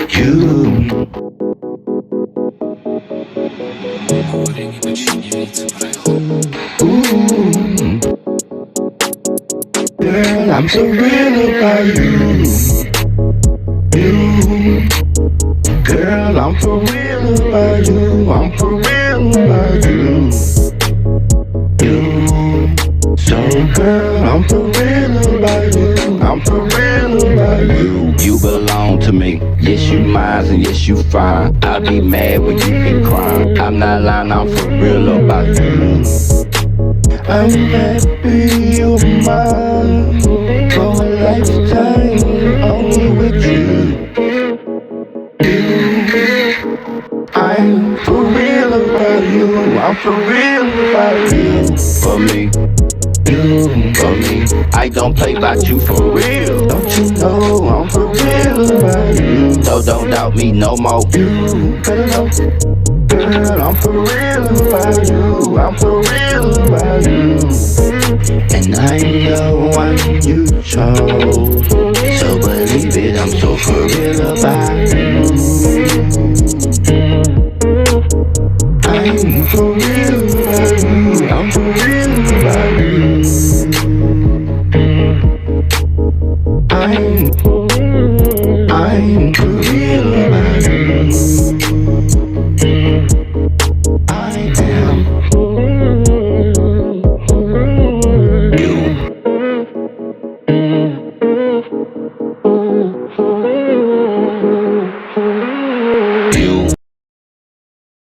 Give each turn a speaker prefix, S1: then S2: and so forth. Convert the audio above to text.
S1: with you. Ooh, girl, I'm so real about you. You, girl, I'm for real about you. I'm for real about you. You, so girl, I'm for real about you. I'm for real about you. You belong to me. Yes, you mine and yes, you fine. I'll be mad when you be crying. I'm not lying, I'm for real about you. I'm happy you're mine for a lifetime, only with you. I'm for real about you. I'm for real about you. For me, you, for me. I don't play about you for real. Don't you know I'm for real about you? So don't doubt me no more. You better know, girl, I'm for real about you. I'm for real about you. And I know I'm you chose. So believe it, I'm so for real about you. I'm for real about you.